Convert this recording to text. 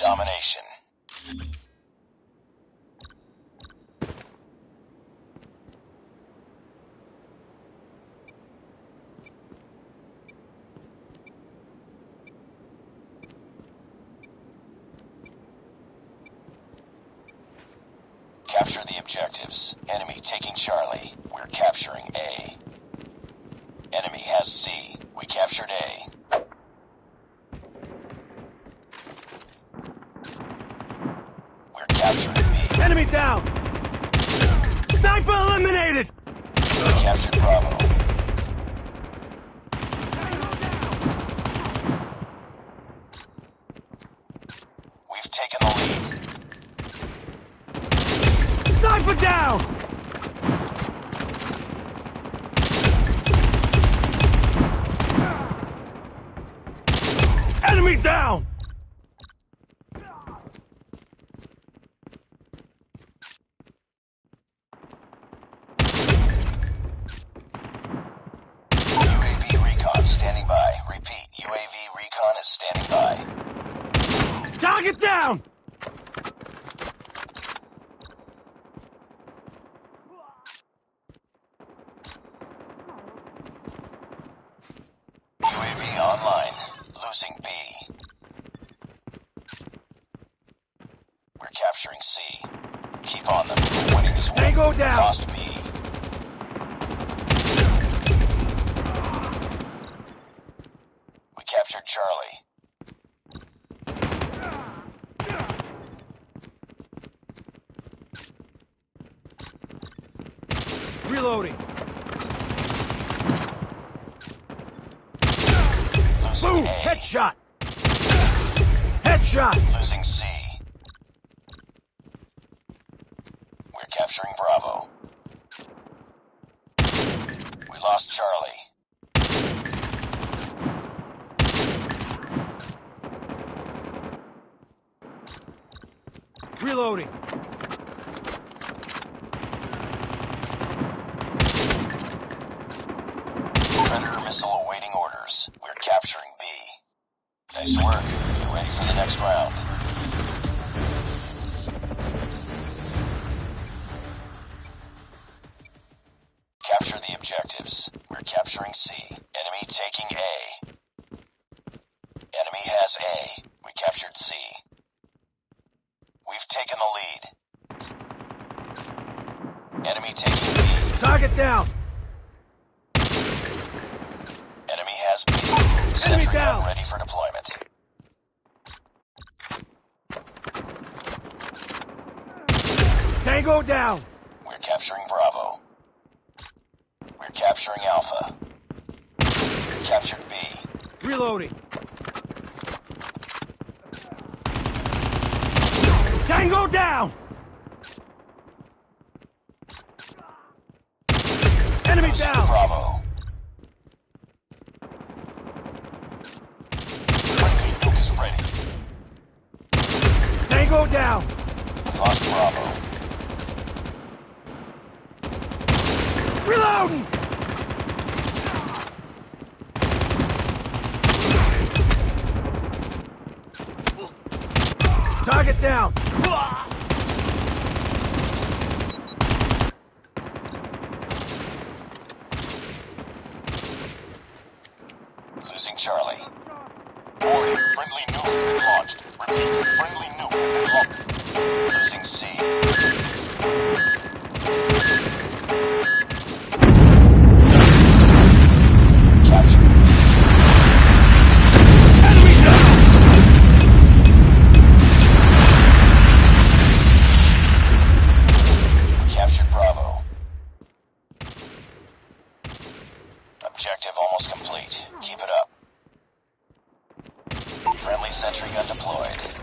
domination. Capture the objectives. Enemy taking Charlie. We're capturing A. Enemy has C. We captured A. We're capturing B. Enemy down! Sniper eliminated! We captured Bravo. We've taken the lead. Sniper down! Enemy down! UAV recon standing by. Repeat, UAV recon is standing by. Target down! UAV online. Losing B. We're capturing C. Keep on them. We're winning this one. Tango down! Lost B. We captured Charlie. Reloading. Losing Boom! A. Headshot! Headshot! Losing C. We're capturing Bravo. We lost Charlie. Reloading. Predator missile awaiting orders. We're capturing B. Nice work. Get ready for the next round. Capture the objectives. We're capturing C. Enemy taking A. Enemy has A. We captured C. We've taken the lead. Enemy taking B. Target down! Enemy has B. Sentry down. gun ready for deployment. Tango down! We're capturing Bravo. We're capturing Alpha. We captured B. Reloading. Tango down! Enemy Losing down! Bravo. Friendly nuke is ready. Tango down! Lost Bravo. Reloading! Target down! Losing Charlie. Warning, friendly nuke has been launched. Repeat, friendly nuke has been launched. Losing C. Captured B. Enemy down! We captured Bravo. Objective almost complete. Keep it up. Friendly sentry gun deployed.